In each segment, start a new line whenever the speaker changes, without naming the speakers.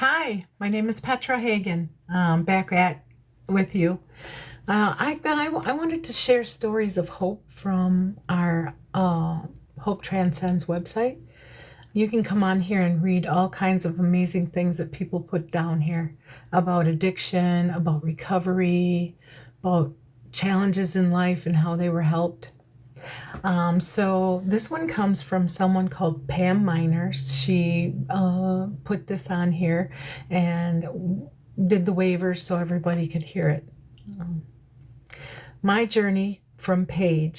Hi, my name is Petra Hagin. Back at with you. I wanted to share stories of hope from our Hope Transcends website. You can come on here and read all kinds of amazing things that people put down here about addiction, about recovery, about challenges in life and how they were helped. So this one comes from someone called Pam Miners. She put this on here and did the waivers so everybody could hear it. My journey from pain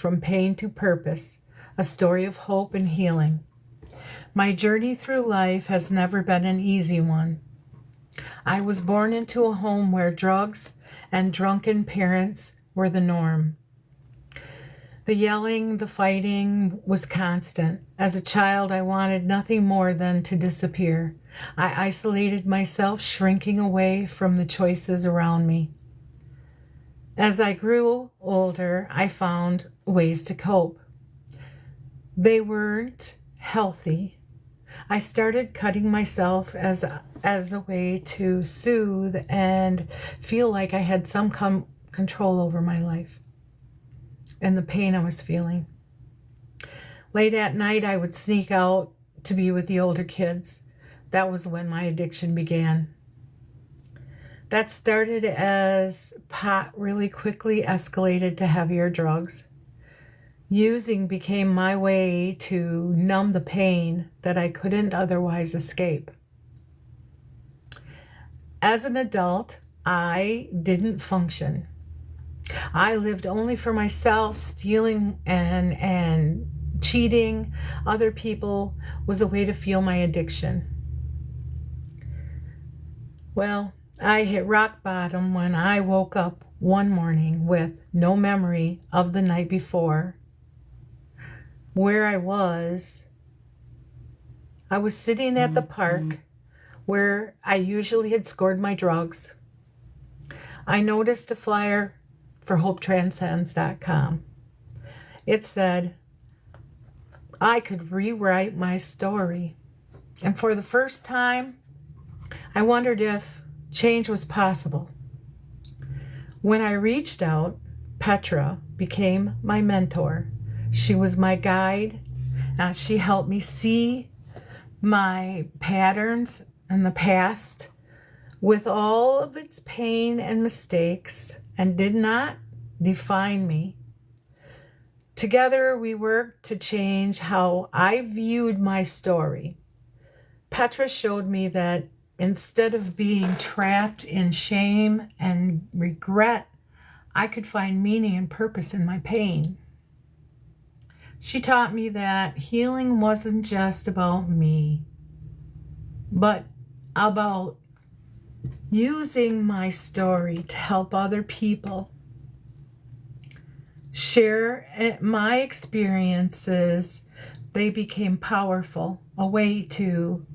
to purpose, a story of hope and healing. My journey through life has never been an easy one. I was born into a home where drugs and drunken parents were the norm. The yelling, the fighting was constant. As a child, I wanted nothing more than to disappear. I isolated myself, shrinking away from the choices around me. As I grew older, I found ways to cope. They weren't healthy. I started cutting myself as a way to soothe and feel like I had some control over my life and the pain I was feeling. Late at night, I would sneak out to be with the older kids. That was when my addiction began. That started as pot really quickly escalated to heavier drugs. Using became my way to numb the pain that I couldn't otherwise escape. As an adult, I didn't function. I lived only for myself. Stealing and cheating other people was a way to fuel my addiction. Well, I hit rock bottom when I woke up one morning with no memory of the night before. Where I was sitting at the park where I usually had scored my drugs. I noticed a flyer for Hopetranscends.com. It said I could rewrite my story. And for the first time, I wondered if change was possible. When I reached out, Petra became my mentor. She was my guide. She helped me see my patterns in the past with all of its pain and mistakes, and did not define me. Together, we worked to change how I viewed my story. Petra showed me that instead of being trapped in shame and regret, I could find meaning and purpose in my pain. She taught me that healing wasn't just about me, but about using my story to help other people share my experiences. They became powerful, a way to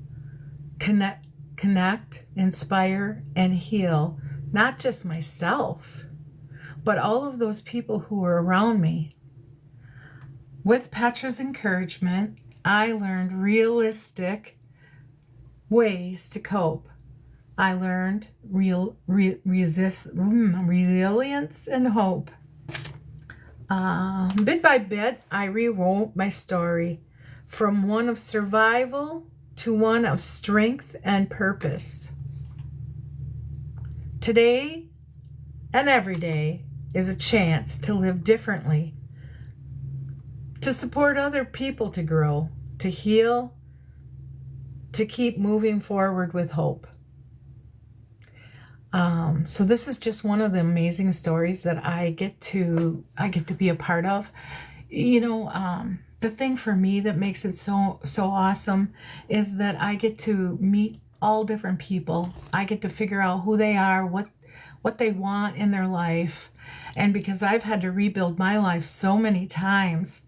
connect, inspire, and heal not just myself, but all of those people who were around me. With Petra's encouragement, I learned realistic ways to cope. I learned resilience and hope. Bit by bit, I rewrote my story from one of survival to one of strength and purpose. Today and every day is a chance to live differently, to support other people to grow, to heal, to keep moving forward with hope. So this is just one of the amazing stories that I get to be a part of. The thing for me that makes it so awesome is that I get to meet all different people. I get to figure out who they are, what they want in their life. And because I've had to rebuild my life so many times,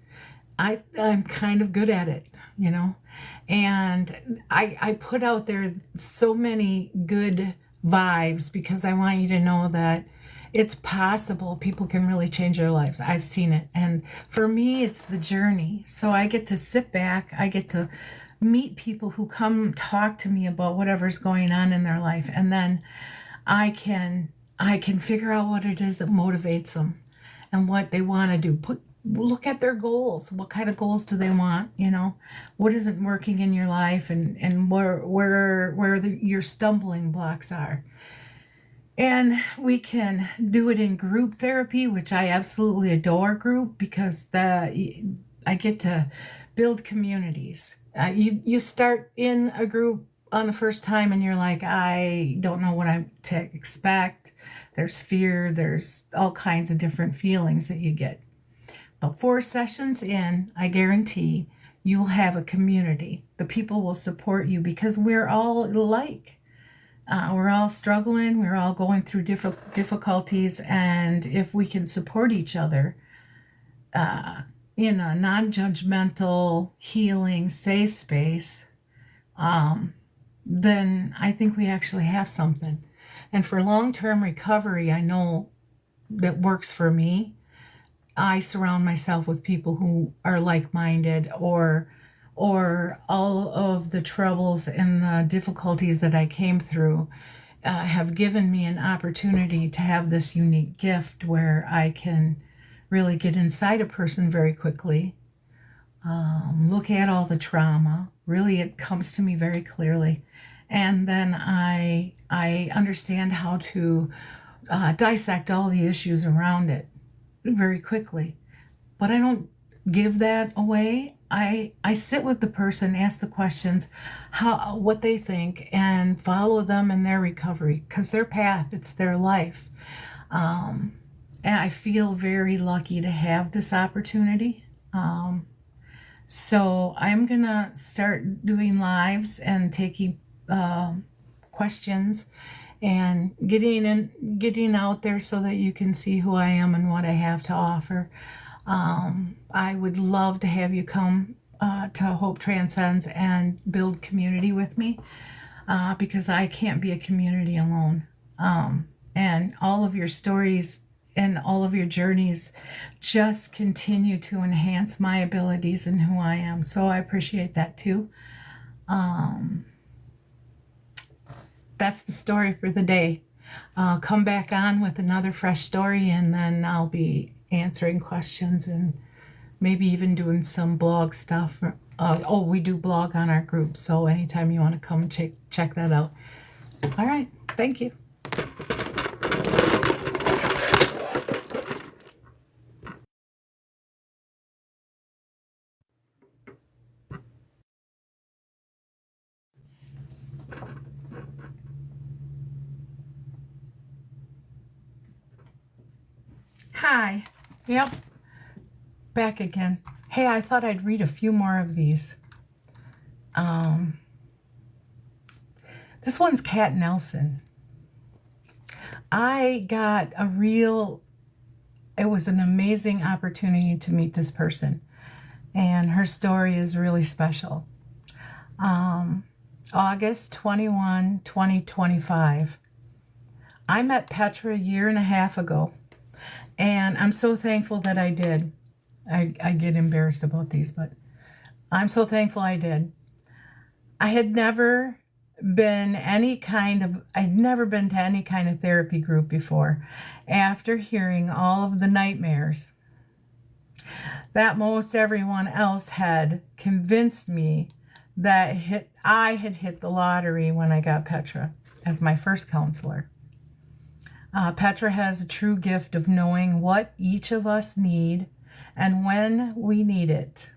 I'm kind of good at it, and I put out there so many good vibes because I want you to know that it's possible. People can really change their lives. I've seen it. And for me, it's the journey. So I get to sit back. I get to meet people who come talk to me about whatever's going on in their life, and then I can figure out what it is that motivates them and what they want to do. Look at their goals. What kind of goals do they want? What isn't working in your life, and where your stumbling blocks are. And we can do it in group therapy, which I absolutely adore group, because I get to build communities. You start in a group on the first time and you're like, I don't know what I'm to expect. There's fear, there's all kinds of different feelings that you get. But 4 sessions in, I guarantee you'll have a community. The people will support you because we're all alike. We're all struggling. We're all going through difficulties. And if we can support each other in a non-judgmental, healing, safe space, then I think we actually have something. And for long-term recovery, I know that works for me. I surround myself with people who are like-minded, or all of the troubles and the difficulties that I came through have given me an opportunity to have this unique gift where I can really get inside a person very quickly, look at all the trauma. Really, it comes to me very clearly. And then I understand how to dissect all the issues around it very quickly. But I don't give that away. I sit with the person, ask the questions, what they think, and follow them in their recovery, because their path, it's their life. And I feel very lucky to have this opportunity. So I'm gonna start doing lives and taking questions and getting out there so that you can see who I am and what I have to offer. I would love to have you come to Hopetranscends and build community with me, because I can't be a community alone. And all of your stories and all of your journeys just continue to enhance my abilities and who I am. So I appreciate that too. That's the story for the day. I'll come back on with another fresh story, and then I'll be answering questions and maybe even doing some blog stuff. We do blog on our group, so anytime you want to come check that out. All right, thank you. Hi. Yep. Back again. Hey, I thought I'd read a few more of these. This one's Kat Nelson. It was an amazing opportunity to meet this person. And her story is really special. August 21, 2025. I met Petra a year and a half ago. And I'm so thankful that I did. I get embarrassed about these, but I'm so thankful I did. I'd never been to any kind of therapy group before, after hearing all of the nightmares that most everyone else had convinced me that I had hit the lottery when I got Petra as my first counselor. Petra has a true gift of knowing what each of us need and when we need it.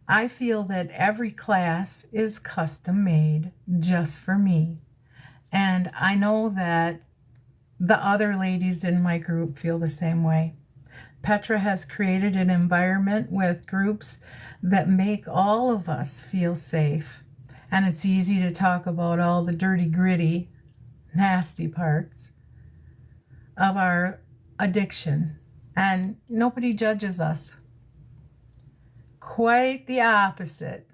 I feel that every class is custom made just for me. And I know that the other ladies in my group feel the same way. Petra has created an environment with groups that make all of us feel safe. And it's easy to talk about all the dirty, gritty, nasty parts of our addiction, and nobody judges us. Quite the opposite.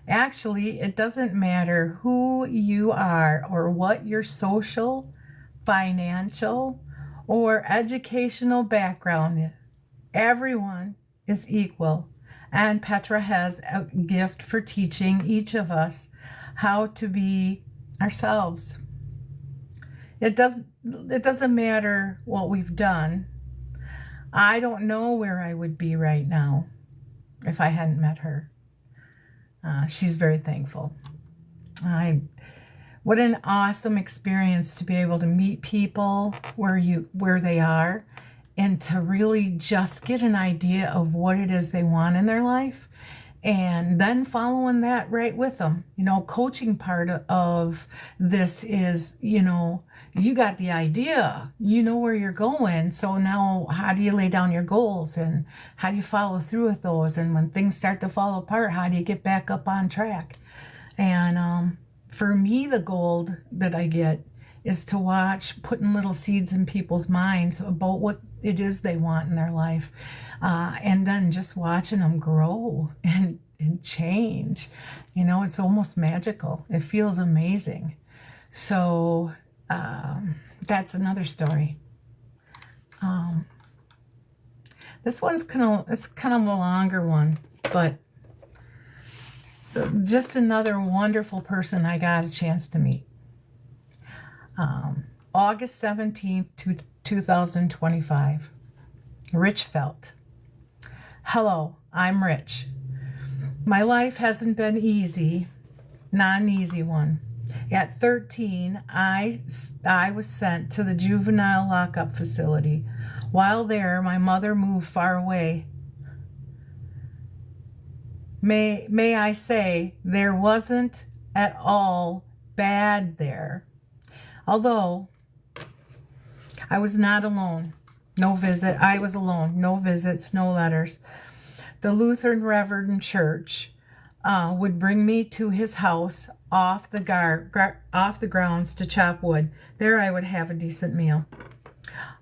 Actually, it doesn't matter who you are or what your social, financial, or educational background is. Everyone is equal And Petra has a gift for teaching each of us how to be ourselves. It doesn't matter what we've done. I don't know where I would be right now if I hadn't met her. She's very thankful. What an awesome experience to be able to meet people where they are, and to really just get an idea of what it is they want in their life, and then following that right with them. Coaching part of this is, you got the idea, you know where you're going. So now how do you lay down your goals, and how do you follow through with those? And when things start to fall apart, how do you get back up on track? And for me, the gold that I get is to watch putting little seeds in people's minds about what it is they want in their life. And then just watching them grow and change. It's almost magical. It feels amazing. So that's another story. This one's kind of a longer one, but just another wonderful person I got a chance to meet. August 17th, 2025. Rich Felt. Hello, I'm Rich. My life hasn't been easy, not an easy one. At 13, I was sent to the juvenile lockup facility. While there, my mother moved far away. May I say, there wasn't at all bad there. Although, I was not alone. I was alone. No visits, no letters. The Lutheran Reverend Church would bring me to his house off the grounds to chop wood. There I would have a decent meal.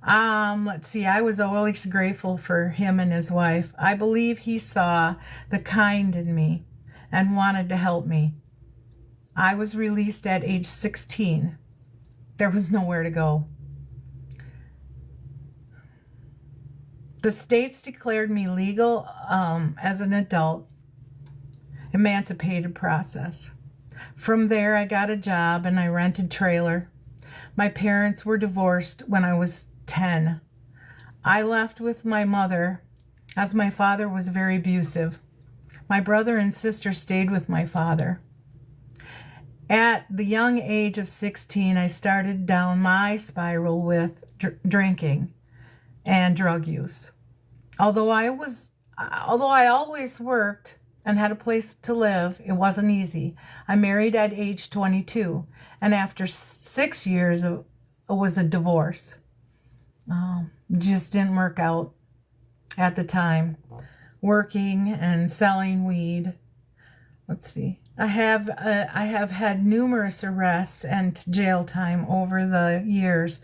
Let's see, I was always grateful for him and his wife. I believe he saw the kind in me and wanted to help me. I was released at age 16. There was nowhere to go. The states declared me legal as an adult, emancipated process. From there, I got a job and I rented trailer. My parents were divorced when I was 10. I left with my mother as my father was very abusive. My brother and sister stayed with my father. At the young age of 16, I started down my spiral with drinking and drug use. Although I always worked and had a place to live, it wasn't easy. I married at age 22, and after 6 years, it was a divorce. Just didn't work out at the time. Working and selling weed. Let's see. I have had numerous arrests and jail time over the years,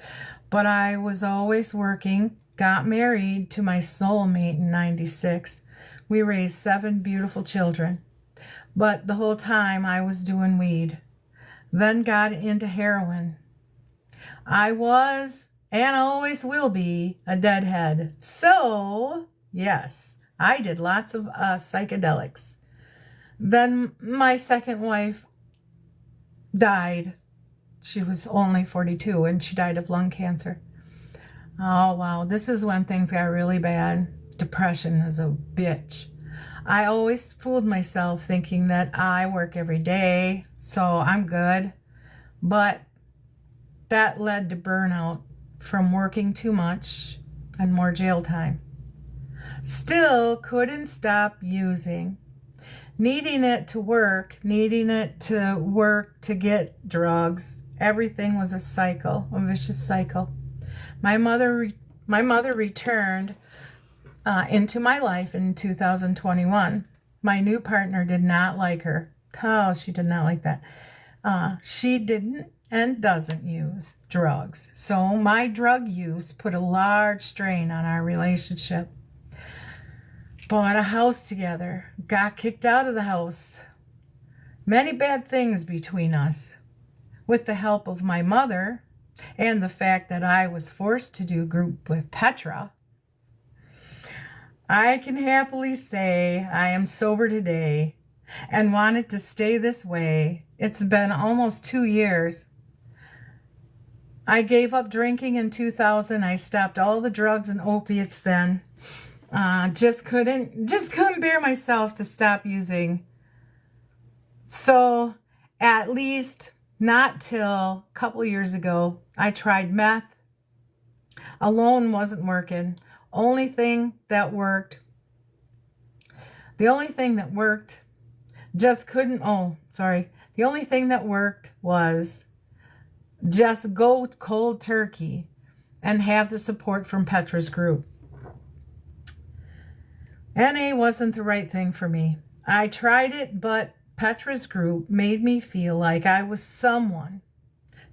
but I was always working. Got married to my soulmate in 96. We raised 7 beautiful children. But the whole time I was doing weed. Then got into heroin. I was, and always will be, a deadhead. So, yes, I did lots of psychedelics. Then my second wife died. She was only 42 and she died of lung cancer. Oh, wow. This is when things got really bad. Depression is a bitch. I always fooled myself thinking that I work every day, so I'm good. But that led to burnout from working too much and more jail time. Still couldn't stop using. Needing it to work to get drugs. Everything was a cycle, a vicious cycle. My mother returned into my life in 2021. My new partner did not like her. Oh, she did not like that. She didn't and doesn't use drugs. So my drug use put a large strain on our relationship. Bought a house together. Got kicked out of the house. Many bad things between us. With the help of my mother and the fact that I was forced to do group with Petra, I can happily say I am sober today and want it to stay this way. It's been almost 2 years. I gave up drinking in 2000. I stopped all the drugs and opiates then. Just couldn't bear myself to stop using. So at least not till a couple years ago, I tried meth. Alone wasn't working. The only thing that worked the only thing that worked was just go cold turkey and have the support from Petra's group. NA wasn't the right thing for me. I tried it, but Petra's group made me feel like I was someone,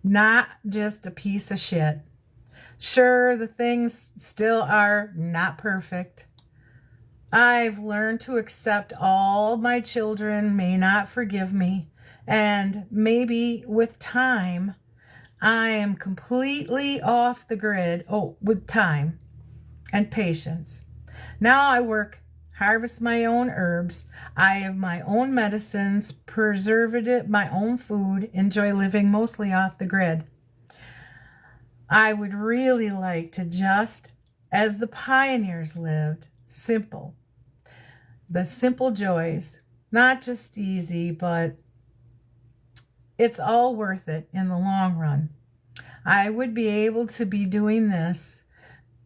not just a piece of shit. Sure, the things still are not perfect. I've learned to accept all my children may not forgive me, and maybe with time, I am completely off the grid. Oh, with time and patience. Now I harvest my own herbs. I have my own medicines, preservative, my own food, enjoy living mostly off the grid. I would really like to just, as the pioneers lived, simple. The simple joys, not just easy, but it's all worth it in the long run. I would be able to be doing this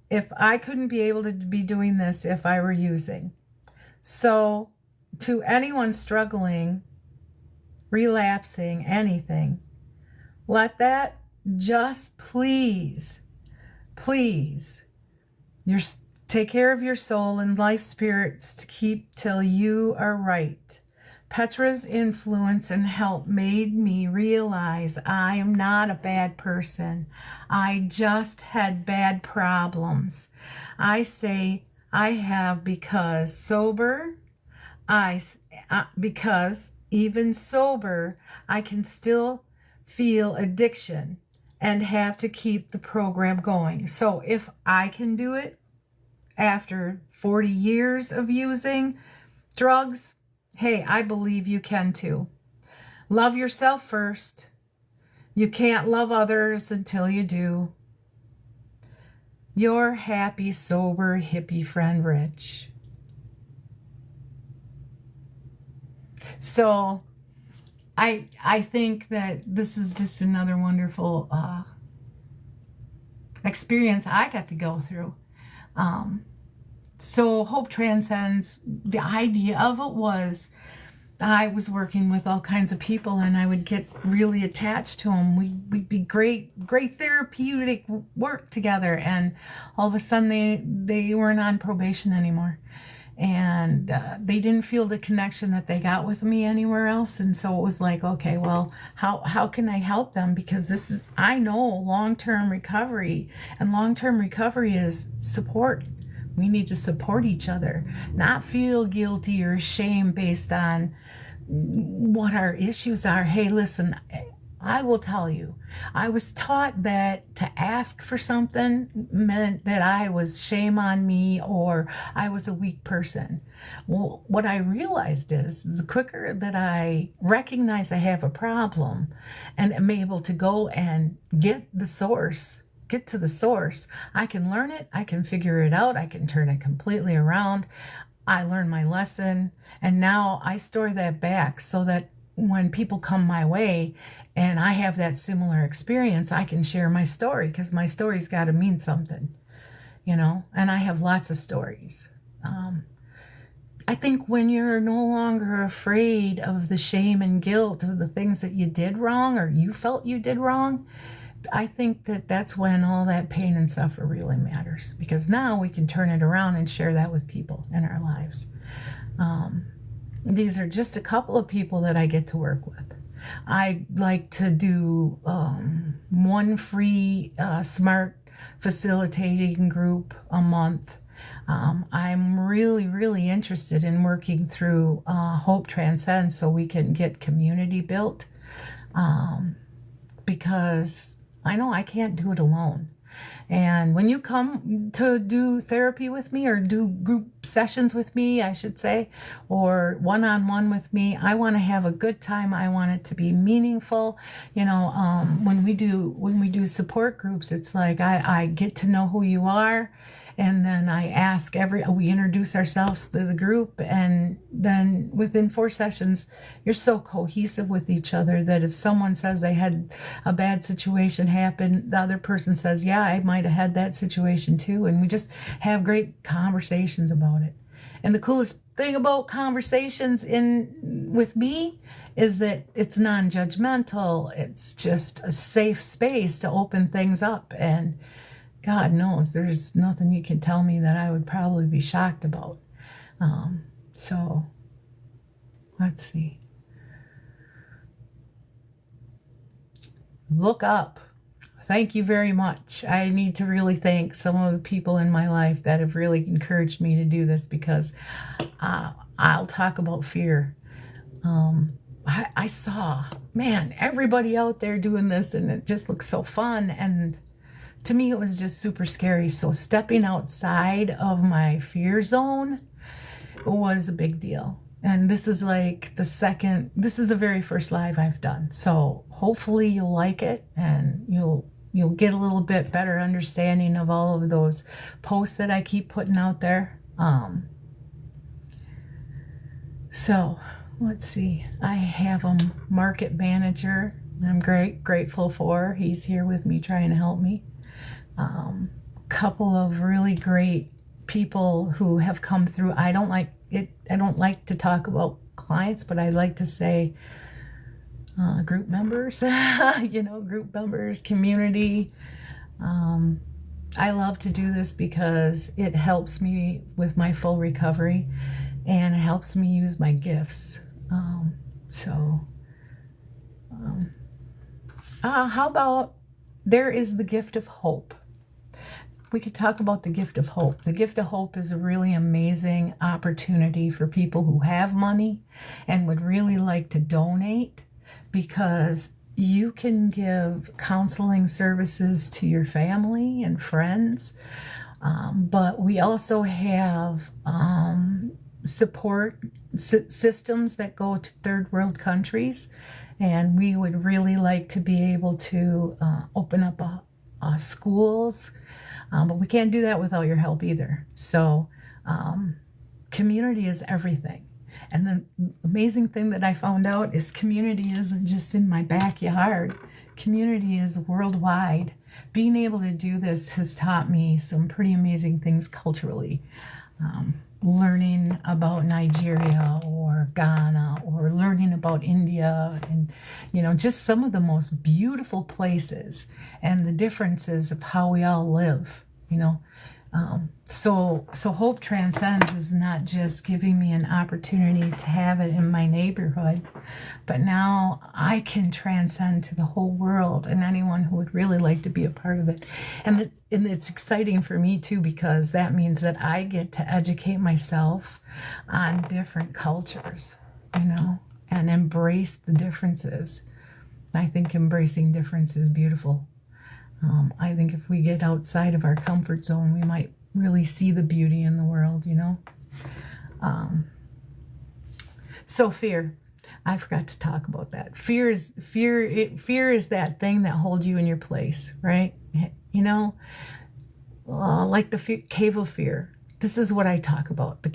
if I couldn't be able to be doing this if I were using. So to anyone struggling, relapsing, anything, let that just please take care of your soul and life spirits to keep till you are right. Petra's influence and help made me realize I am not a bad person. I just had bad problems. I say I have because even sober, I can still feel addiction and have to keep the program going. So if I can do it after 40 years of using drugs, hey, I believe you can too. Love yourself first. You can't love others until you do. Your happy, sober, hippie friend, Rich. So I think that this is just another wonderful experience I got to go through. So Hope Transcends, the idea of it was I was working with all kinds of people and I would get really attached to them. We'd be great therapeutic work together, and all of a sudden they weren't on probation anymore. And they didn't feel the connection that they got with me anywhere else. And so it was like, okay, well, how can I help them? Because I know long-term recovery, and long-term recovery is support. We need to support each other, not feel guilty or shame based on what our issues are. Hey, listen, I will tell you, I was taught that to ask for something meant that I was shame on me or I was a weak person. Well, what I realized is the quicker that I recognize I have a problem and am able to go and get to the source, I can learn it, I can figure it out, I can turn it completely around. I learned my lesson, and now I store that back so that when people come my way and I have that similar experience, I can share my story, because my story's got to mean something, and I have lots of stories. I think when you're no longer afraid of the shame and guilt of the things that you did wrong or you felt you did wrong, I think that's when all that pain and suffer really matters, because now we can turn it around and share that with people in our lives. These are just a couple of people that I get to work with. I like to do one free SMART facilitating group a month. I'm really interested in working through Hopetranscends so we can get community built, because I know I can't do it alone. And when you come to do therapy with me, or do group sessions with me, I should say, or one-on-one with me, I want to have a good time. I want it to be meaningful. When we do support groups, it's like I get to know who you are. And then we introduce ourselves to the group, and then within 4 sessions, you're so cohesive with each other that if someone says they had a bad situation happen, the other person says, yeah, I might have had that situation too. And we just have great conversations about it. And the coolest thing about conversations with me is that it's non-judgmental. It's just a safe space to open things up. And God knows there's nothing you can tell me that I would probably be shocked about. So let's see. Look up. Thank you very much. I need to really thank some of the people in my life that have really encouraged me to do this, because I'll talk about fear. I saw, man, everybody out there doing this, and it just looks so fun. And to me, it was just super scary. So stepping outside of my fear zone was a big deal. And this is like this is the very first live I've done. So hopefully you'll like it, and you'll get a little bit better understanding of all of those posts that I keep putting out there. So let's see. I have a market manager I'm grateful for. He's here with me trying to help me. Couple of really great people who have come through. I don't like to talk about clients, but I like to say group members, group members, community. I love to do this because it helps me with my full recovery, and it helps me use my gifts. How about there is the gift of hope? We could talk about the gift of hope. The gift of hope is a really amazing opportunity for people who have money and would really like to donate, because you can give counseling services to your family and friends, but we also have support systems that go to third world countries, and we would really like to be able to open up schools. But we can't do that without your help either. So community is everything. And the amazing thing that I found out is community isn't just in my backyard. Community is worldwide. Being able to do this has taught me some pretty amazing things culturally. Learning about Nigeria or Ghana, or learning about India, and just some of the most beautiful places and the differences of how we all live. So Hope Transcends is not just giving me an opportunity to have it in my neighborhood, but now I can transcend to the whole world and anyone who would really like to be a part of it. And it's exciting for me too, because that means that I get to educate myself on different cultures, and embrace the differences. I think embracing difference is beautiful. I think if we get outside of our comfort zone, we might really see the beauty in the world, So fear. I forgot to talk about that. Fear is that thing that holds you in your place, right? Like the cave of fear. This is what I talk about, the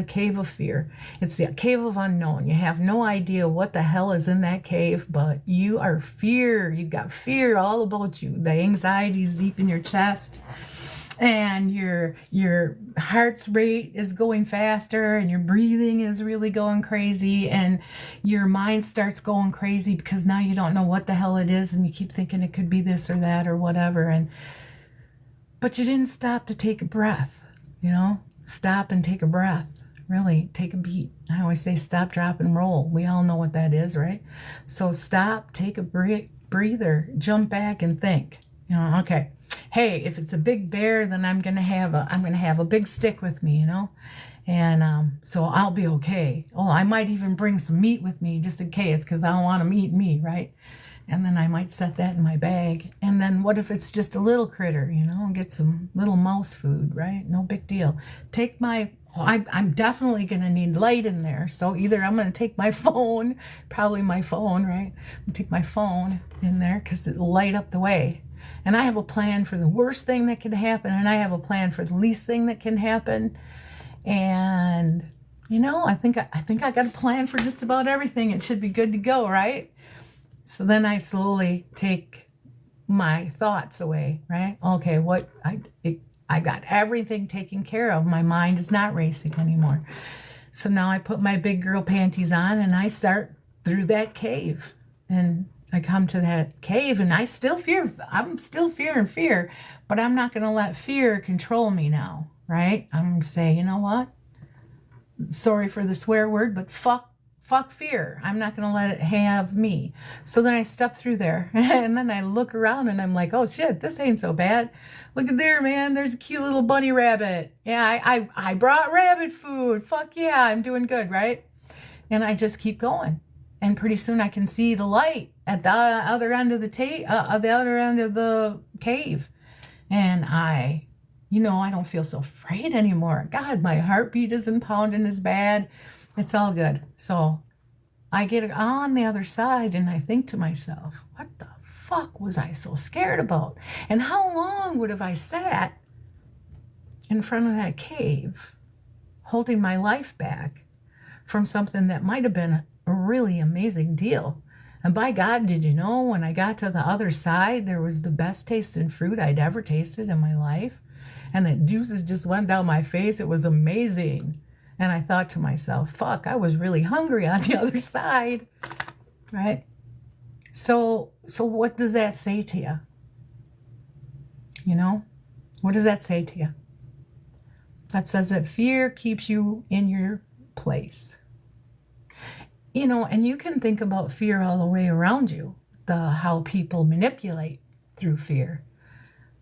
cave of fear. It's the cave of unknown. You have no idea what the hell is in that cave, but you are fear. You got fear all about you. The anxiety is deep in your chest, and your heart's rate is going faster, and your breathing is really going crazy, and your mind starts going crazy because now you don't know what the hell it is, and you keep thinking it could be this or that or whatever. But you didn't stop to take a breath. Stop and take a breath. Really, take a beat. I always say stop, drop, and roll. We all know what that is, right? So stop, take a breather, jump back and think. Okay, hey, if it's a big bear, then I'm gonna have a big stick with me, and so I'll be okay. Oh, I might even bring some meat with me just in case, because I don't want them eating me, right? And then I might set that in my bag. And then what if it's just a little critter, you know, get some little mouse food, right? No big deal. Take my, I'm definitely going to need light in there. So either I'm going to take my phone, probably my phone, right? Take my phone in there because it'll light up the way. And I have a plan for the worst thing that can happen. And I have a plan for the least thing that can happen. And, you know, I think I got a plan for just about everything. It should be good to go, right? So then I slowly take my thoughts away, right? Okay, I got everything taken care of. My mind is not racing anymore. So now I put my big girl panties on and I start through that cave. And I come to that cave and I'm still fearing fear, but I'm not going to let fear control me now, right? I'm going to say, you know what? Sorry for the swear word, but fuck fear. I'm not going to let it have me. So then I step through there and then I look around and I'm like, oh shit, this ain't so bad. Look at there, man. There's a cute little bunny rabbit. Yeah, I brought rabbit food. Fuck yeah, I'm doing good, right? And I just keep going. And pretty soon I can see the light at the other end of the cave. And I don't feel so afraid anymore. God, my heartbeat isn't pounding as bad. It's all good. So I get on the other side and I think to myself, what the fuck was I so scared about? And how long would have I sat in front of that cave holding my life back from something that might have been a really amazing deal? And by God, did you know when I got to the other side, there was the best tasting fruit I'd ever tasted in my life. And the juices just went down my face. It was amazing. And I thought to myself, fuck, I was really hungry on the other side, right? So what does that say to you? You know, what does that say to you? That says that fear keeps you in your place. You know, and you can think about fear all the way around you, how people manipulate through fear.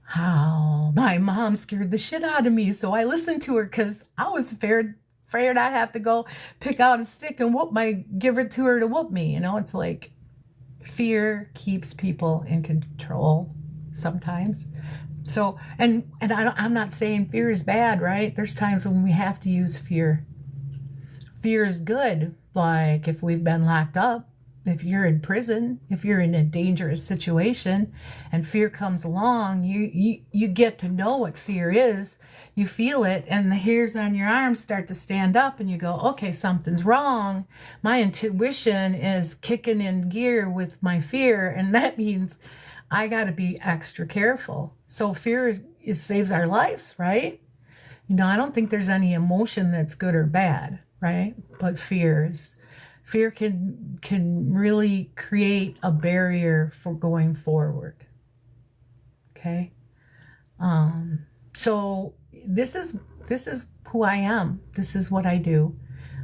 How my mom scared the shit out of me, so I listened to her because I was afraid I'd have to go pick out a stick and give it to her to whoop me. You know, it's like fear keeps people in control sometimes. So, and I'm not saying fear is bad, right? There's times when we have to use fear. Fear is good, like if we've been locked up, if you're in prison, if you're in a dangerous situation and fear comes along, you get to know what fear is. You feel it and the hairs on your arms start to stand up and you go, okay, something's wrong. My intuition is kicking in gear with my fear, and that means I got to be extra careful. So fear saves our lives, right? You know, I don't think there's any emotion that's good or bad, right? But fear can really create a barrier for going forward. Okay. So this is who I am. This is what I do.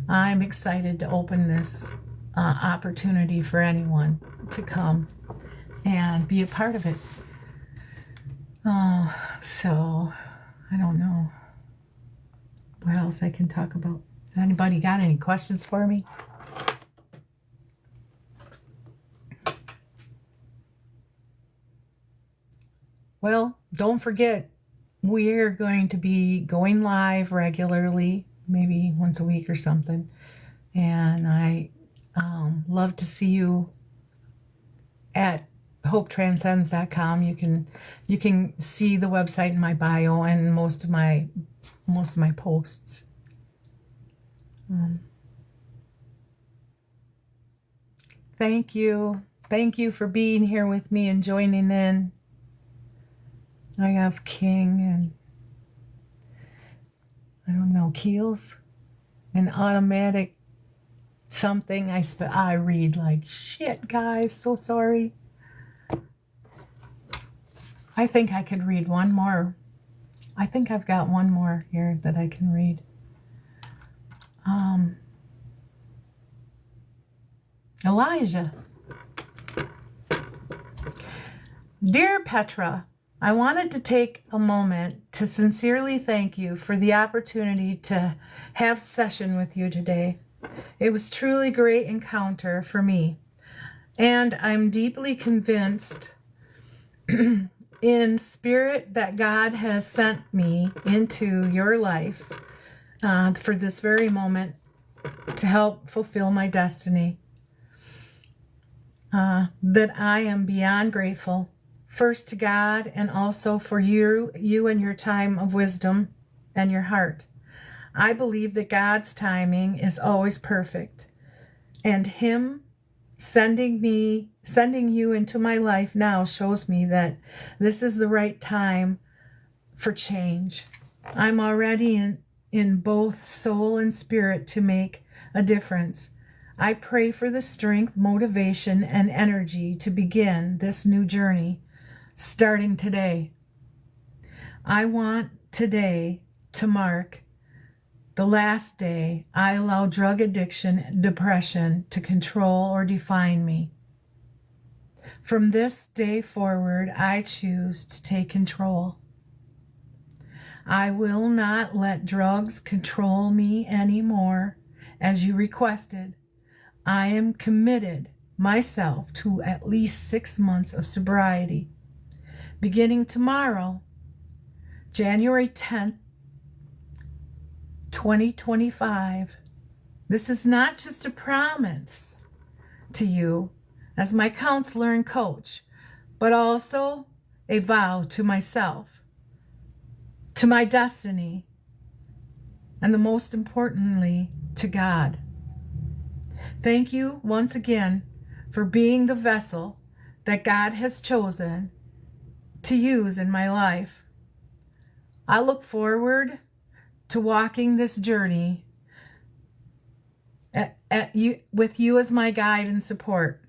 I'm excited to open this opportunity for anyone to come and be a part of it. So I don't know what else I can talk about. Anybody got any questions for me? Well, don't forget, we're going to be going live regularly, maybe once a week or something. And I love to see you at Hopetranscends.com. You can see the website in my bio and most of my posts. Thank you. Thank you for being here with me and joining in. I have King and I don't know, Keels, an automatic something. I read like shit, guys. So sorry. I think I could read one more. I think I've got one more here that I can read. Elijah. Dear Petra, I wanted to take a moment to sincerely thank you for the opportunity to have session with you today. It was truly a great encounter for me, And I'm deeply convinced in spirit that God has sent me into your life for this very moment to help fulfill my destiny. That I am beyond grateful, first to God and also for you and your time of wisdom and your heart. I believe that God's timing is always perfect, and Him sending you into my life now shows me that this is the right time for change. I'm already in both soul and spirit to make a difference. I pray for the strength, motivation, and energy to begin this new journey starting today. I want today to mark the last day I allow drug addiction, depression to control or define me. From this day forward, I choose to take control. I will not let drugs control me anymore, as you requested. I am committed myself to at least 6 months of sobriety. Beginning tomorrow, January 10th, 2025. This is not just a promise to you as my counselor and coach, but also a vow to myself, to my destiny, and the most importantly, to God. Thank you once again for being the vessel that God has chosen to use in my life. I look forward to walking this journey with you as my guide and support.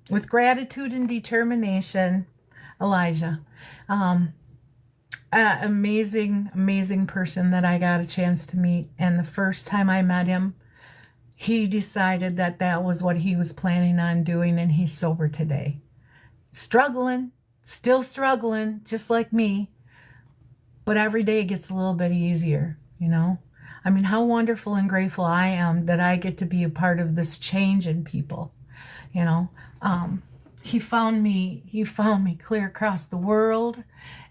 With gratitude and determination, Elijah. Amazing person that I got a chance to meet. And the first time I met him, he decided that that was what he was planning on doing, and he's sober today. Still struggling, just like me. But every day gets a little bit easier, you know? I mean, how wonderful and grateful I am that I get to be a part of this change in people, you know? He found me clear across the world,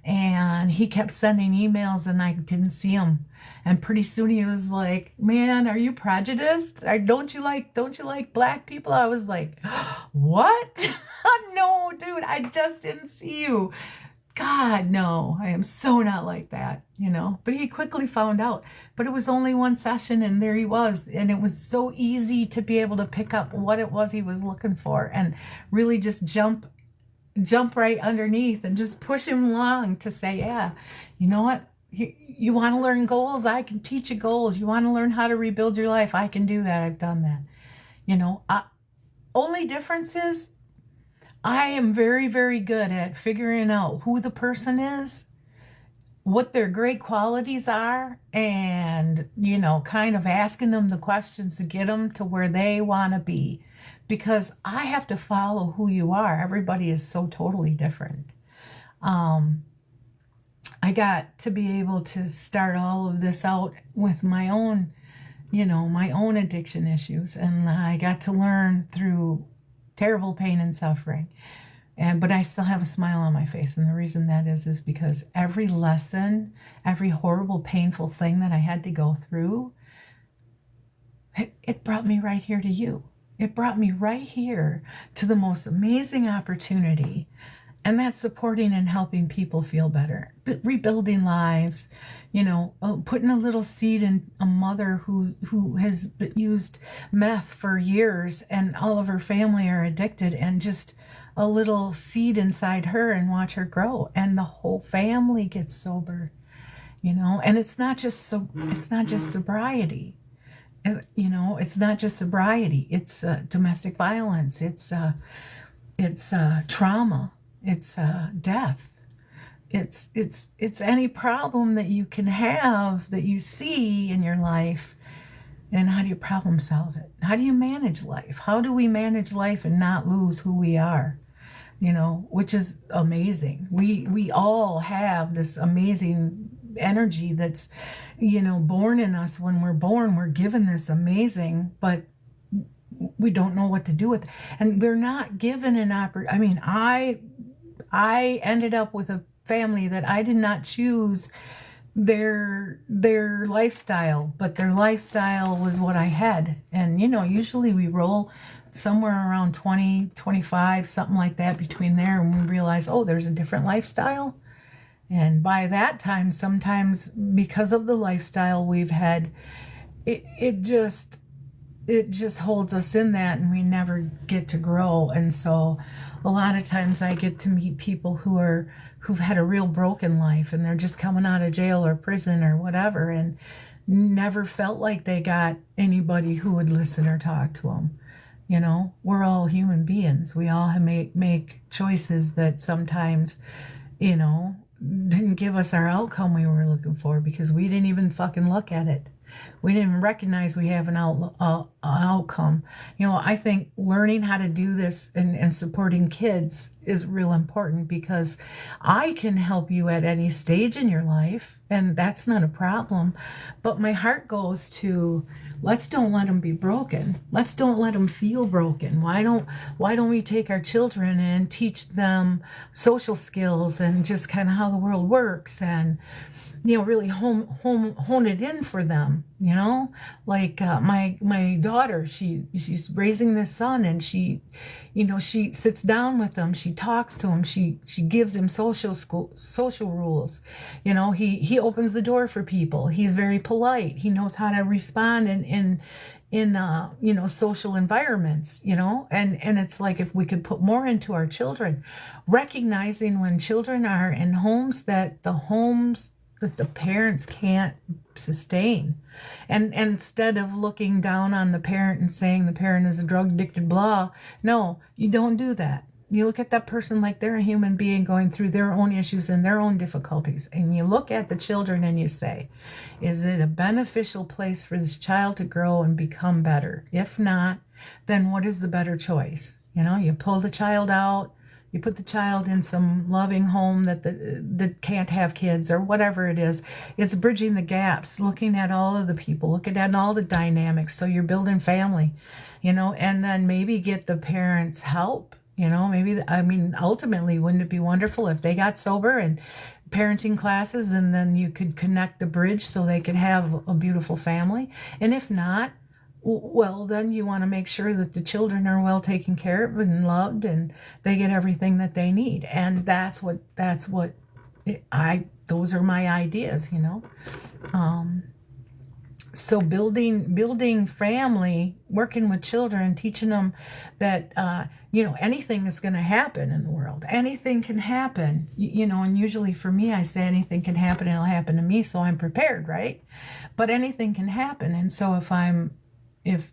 and he kept sending emails and I didn't see him. And pretty soon he was like, "Man, are you prejudiced? Or don't you like black people?" I was like, "What?" "No, dude, I just didn't see you." God, no, I am so not like that, you know. But he quickly found out. But it was only one session, and there he was. And it was so easy to be able to pick up what it was he was looking for and really just jump right underneath and just push him along to say, yeah, you know what? You want to learn goals? I can teach you goals. You want to learn how to rebuild your life? I can do that. I've done that. You know, only difference is I am very, very good at figuring out who the person is, what their great qualities are, and, you know, kind of asking them the questions to get them to where they want to be. Because I have to follow who you are. Everybody is so totally different. I got to be able to start all of this out with my own, you know, my own addiction issues. And I got to learn through terrible pain and suffering. But I still have a smile on my face. And the reason that is because every lesson, every horrible, painful thing that I had to go through, it brought me right here to you. It brought me right here to the most amazing opportunity. And that's supporting and helping people feel better, rebuilding lives, you know, putting a little seed in a mother who has used meth for years and all of her family are addicted, and just a little seed inside her, and watch her grow, and the whole family gets sober, you know. And it's not just sobriety. You know, it's not just sobriety. It's domestic violence. It's trauma. It's death. It's any problem that you can have that you see in your life, and how do you problem solve it? How do you manage life? How do we manage life and not lose who we are? You know, which is amazing. We all have this amazing energy that's, you know, born in us. When we're born, we're given this amazing, but we don't know what to do with it. And we're not given an opportunity. I mean, I ended up with a family that I did not choose their lifestyle, but their lifestyle was what I had. And usually we roll somewhere around 20, 25, something like that, between there, and we realize, oh, there's a different lifestyle. And by that time, sometimes because of the lifestyle we've had, it just holds us in that, and we never get to grow. And so a lot of times I get to meet people who've had a real broken life, and they're just coming out of jail or prison or whatever, and never felt like they got anybody who would listen or talk to them. We're all human beings. We all make choices that sometimes, didn't give us our outcome we were looking for, because we didn't even fucking look at it. We didn't recognize we have an outcome. I think learning how to do this and supporting kids is real important, because I can help you at any stage in your life, and that's not a problem. But my heart goes to, let's don't let them be broken. Let's don't let them feel broken. Why don't we take our children and teach them social skills and just kind of how the world works, and really hone it in for them, like my daughter, she's raising this son, and she sits down with him, she talks to him, she gives him social rules. He opens the door for people, he's very polite, he knows how to respond in social environments, and it's like, if we could put more into our children, recognizing when children are in homes that the parents can't sustain. And instead of looking down on the parent and saying the parent is a drug addicted, blah, no, you don't do that. You look at that person like they're a human being going through their own issues and their own difficulties. And you look at the children and you say, is it a beneficial place for this child to grow and become better? If not, then what is the better choice? You pull the child out, you put the child in some loving home that can't have kids, or whatever it is. It's bridging the gaps, looking at all of the people, looking at all the dynamics. So you're building family, and then maybe get the parents help, ultimately, wouldn't it be wonderful if they got sober and parenting classes, and then you could connect the bridge so they could have a beautiful family? And if not, well, then you want to make sure that the children are well taken care of and loved, and they get everything that they need. And those are my ideas, So building family, working with children, teaching them that, anything is going to happen in the world. Anything can happen, and usually for me, I say anything can happen and it'll happen to me, so I'm prepared, right? But anything can happen. And so if I have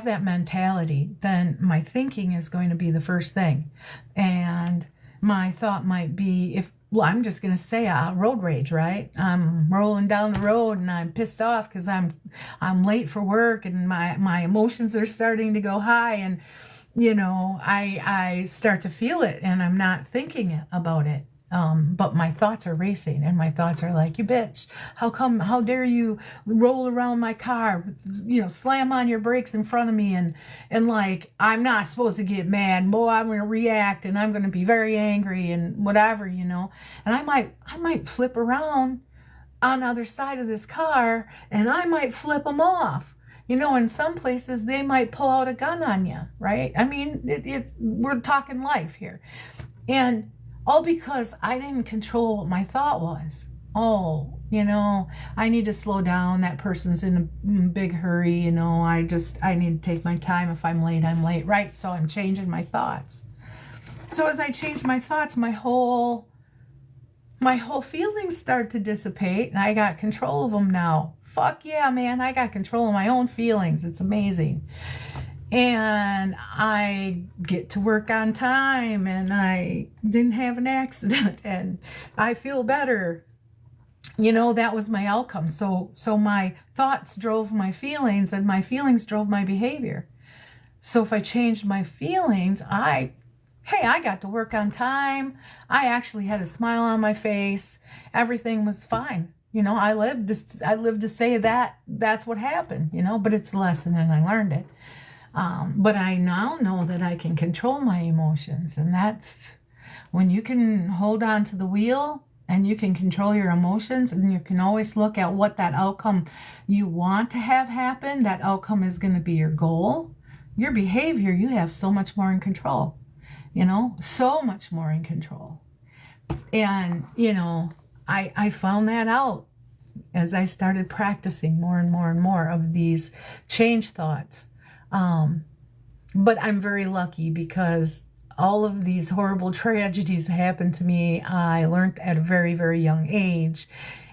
that mentality, then my thinking is going to be the first thing. And my thought might be, I'm just going to say road rage, right? I'm rolling down the road and I'm pissed off because I'm late for work, and my emotions are starting to go high, and I start to feel it, and I'm not thinking about it. But my thoughts are racing, and my thoughts are like, you bitch, how dare you roll around my car, slam on your brakes in front of me, and like, I'm not supposed to get mad, boy, I'm going to react, and I'm going to be very angry, and whatever, and I might flip around on the other side of this car, and I might flip them off. In some places they might pull out a gun on you, right? I mean, we're talking life here. And all because I didn't control what my thought was. Oh, I need to slow down. That person's in a big hurry. I need to take my time. If I'm late, I'm late, right? So I'm changing my thoughts. So as I change my thoughts, my whole feelings start to dissipate, and I got control of them now. Fuck yeah, man. I got control of my own feelings. It's amazing. And I get to work on time, and I didn't have an accident, and I feel better. That was my outcome. So my thoughts drove my feelings, and my feelings drove my behavior. So if I changed my feelings, I got to work on time. I actually had a smile on my face. Everything was fine. You know, I lived to say that that's what happened, you know, but it's a lesson and I learned it. But I now know that I can control my emotions. And that's when you can hold on to the wheel and you can control your emotions, and you can always look at what that outcome you want to have happen. That outcome is going to be your goal. Your behavior, you have so much more in control, you know, so much more in control. And, you know, I found that out as I started practicing more and more and more of these change thoughts. But I'm very lucky because all of these horrible tragedies happened to me. I learned at a very, very young age.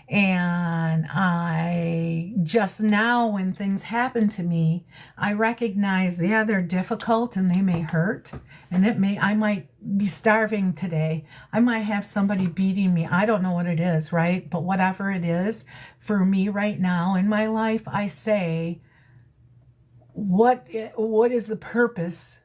And I just now, when things happen to me, I recognize, yeah, they're difficult and they may hurt. And I might be starving today. I might have somebody beating me. I don't know what it is, right? But whatever it is, for me right now in my life, I say, what is the purpose?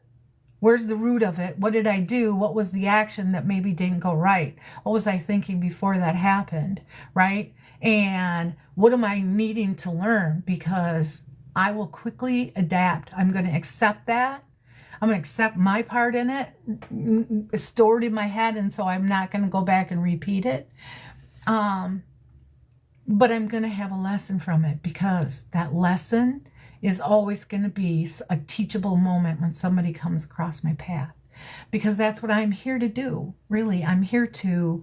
Where's the root of it? What did I do? What was the action that maybe didn't go right? What was I thinking before that happened, right? And what am I needing to learn? Because I will quickly adapt. I'm going to accept that. I'm going to accept my part in it, stored in my head, and so I'm not going to go back and repeat it. But I'm going to have a lesson from it, because that lesson is always going to be a teachable moment when somebody comes across my path, because that's what I'm here to do. Really, I'm here to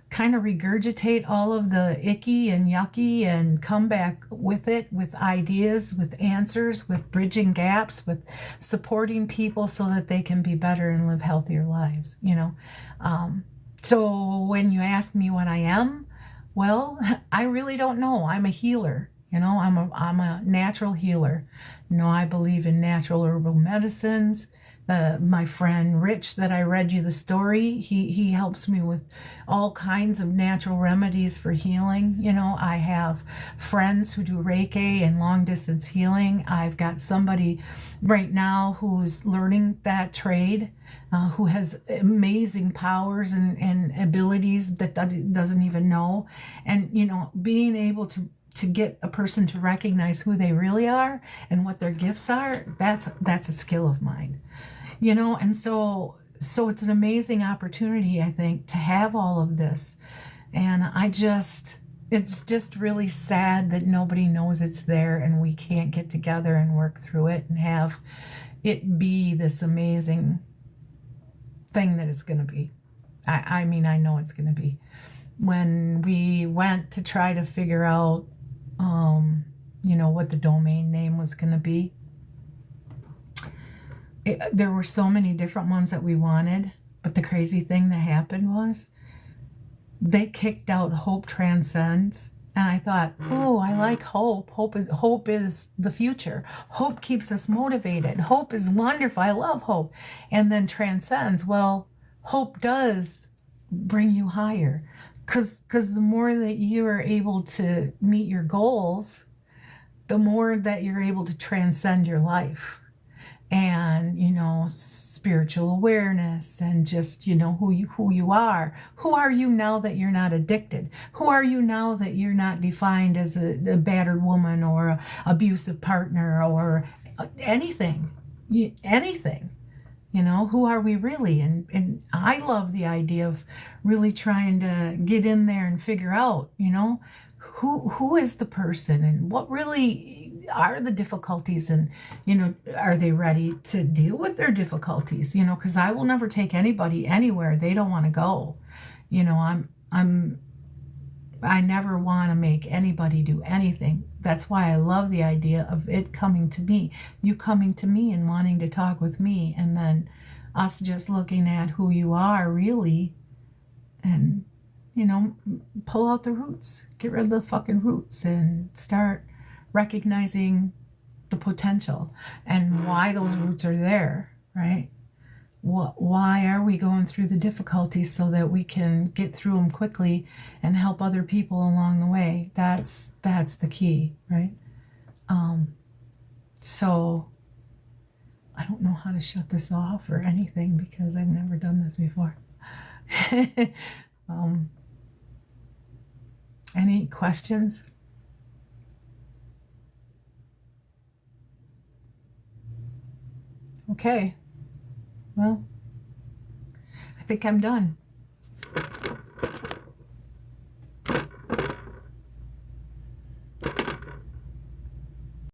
kind of regurgitate all of the icky and yucky and come back with it, with ideas, with answers, with bridging gaps, with supporting people so that they can be better and live healthier lives, you know. So when you ask me what I am, well, I really don't know. I'm a healer. You know, I'm a natural healer. You know, I believe in natural herbal medicines. My friend Rich, that I read you the story, he helps me with all kinds of natural remedies for healing. You know, I have friends who do Reiki and long distance healing. I've got somebody right now who's learning that trade, who has amazing powers and abilities that doesn't even know. And, you know, being able to get a person to recognize who they really are and what their gifts are, that's a skill of mine, you know. And so it's an amazing opportunity, I think, to have all of this. And it's just really sad that nobody knows it's there and we can't get together and work through it and have it be this amazing thing that it's going to be. I mean, I know it's going to be. When we went to try to figure out you know, what the domain name was going to be, there were so many different ones that we wanted, but the crazy thing that happened was they kicked out Hopetranscends, and I thought, oh, I like hope. Hope is the future. Hope keeps us motivated. Hope is wonderful. I love hope. And then transcends. Well, hope does bring you higher. Because the more that you are able to meet your goals, the more that you're able to transcend your life. And, you know, spiritual awareness and just, you know, who you are. Who are you now that you're not addicted? Who are you now that you're not defined as a battered woman or an abusive partner or anything? Anything. You know, who are we really? And I love the idea of really trying to get in there and figure out, you know, who is the person and what really are the difficulties, and, you know, are they ready to deal with their difficulties? You know, because I will never take anybody anywhere they don't want to go. You know, I never want to make anybody do anything. That's why I love the idea of it coming to me, you coming to me and wanting to talk with me, and then us just looking at who you are really, and, you know, pull out the roots, get rid of the fucking roots, and start recognizing the potential and why those roots are there, right? Why are we going through the difficulties so that we can get through them quickly and help other people along the way? That's the key, right? So I don't know how to shut this off or anything because I've never done this before. Any questions? Okay. Well, I think I'm done.